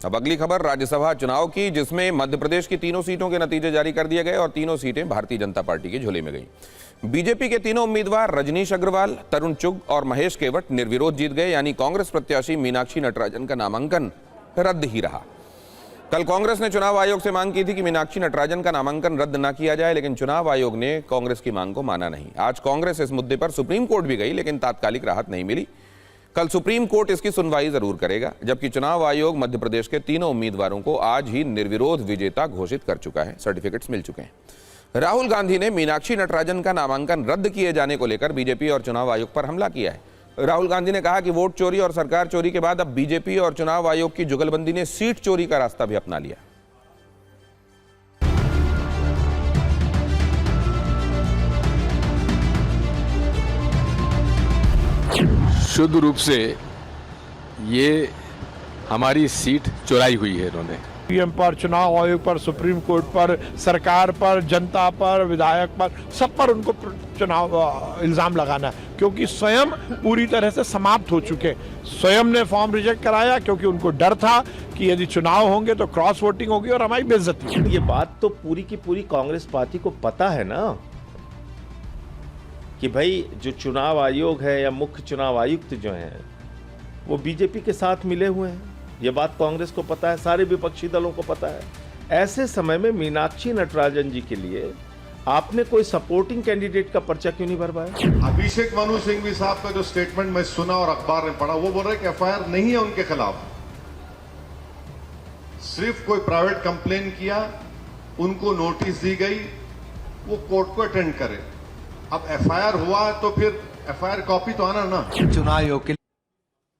अब अगली खबर राज्यसभा चुनाव की, जिसमें मध्य प्रदेश की तीनों सीटों के नतीजे जारी कर दिए गए और तीनों सीटें भारतीय जनता पार्टी की झोली में गई। बीजेपी के तीनों उम्मीदवार रजनीश अग्रवाल, तरुण चुग और महेश केवट निर्विरोध जीत गए, यानी कांग्रेस प्रत्याशी मीनाक्षी नटराजन का नामांकन रद्द ही रहा। कल कांग्रेस ने चुनाव आयोग से मांग की थी कि मीनाक्षी नटराजन का नामांकन रद्द न किया जाए, लेकिन चुनाव आयोग ने कांग्रेस की मांग को माना नहीं। आज कांग्रेस इस मुद्दे पर सुप्रीम कोर्ट भी गई, लेकिन तात्कालिक राहत नहीं मिली। कल सुप्रीम कोर्ट इसकी सुनवाई जरूर करेगा, जबकि चुनाव आयोग मध्य प्रदेश के तीनों उम्मीदवारों को आज ही निर्विरोध विजेता घोषित कर चुका है। सर्टिफिकेट्स मिल चुके हैं। राहुल गांधी ने मीनाक्षी नटराजन का नामांकन रद्द किए जाने को लेकर बीजेपी और चुनाव आयोग पर हमला किया है। राहुल गांधी ने कहा कि वोट चोरी और सरकार चोरी के बाद अब बीजेपी और चुनाव आयोग की जुगलबंदी ने सीट चोरी का रास्ता भी अपना लिया। शुद्ध रूप से ये हमारी सीट चुराई हुई है इन्होंने। पीएम पर, चुनाव आयोग पर, सुप्रीम कोर्ट पर, सरकार पर, जनता पर, विधायक पर, सब पर उनको चुनाव इल्जाम लगाना है, क्योंकि स्वयं पूरी तरह से समाप्त हो चुके। स्वयं ने फॉर्म रिजेक्ट कराया क्योंकि उनको डर था कि यदि चुनाव होंगे तो क्रॉस वोटिंग होगी और हमारी बेइज्जती होगी। ये बात तो पूरी की पूरी कांग्रेस पार्टी को पता है ना कि भाई जो चुनाव आयोग है या मुख्य चुनाव आयुक्त जो हैं वो बीजेपी के साथ मिले हुए हैं। ये बात कांग्रेस को पता है, सारे विपक्षी दलों को पता है। ऐसे समय में मीनाक्षी नटराजन जी के लिए आपने कोई सपोर्टिंग कैंडिडेट का पर्चा क्यों नहीं भरवाया? अभिषेक मनु सिंघवी साहब का जो स्टेटमेंट मैं सुना और अखबार में पढ़ा, वो बोल रहे कि एफआईआर नहीं है उनके खिलाफ, सिर्फ कोई प्राइवेट कंप्लेन किया, उनको नोटिस दी गई, वो कोर्ट को अटेंड करे। अब एफआईआर हुआ तो फिर एफआईआर कॉपी तो आना ना। चुनाव आयोग के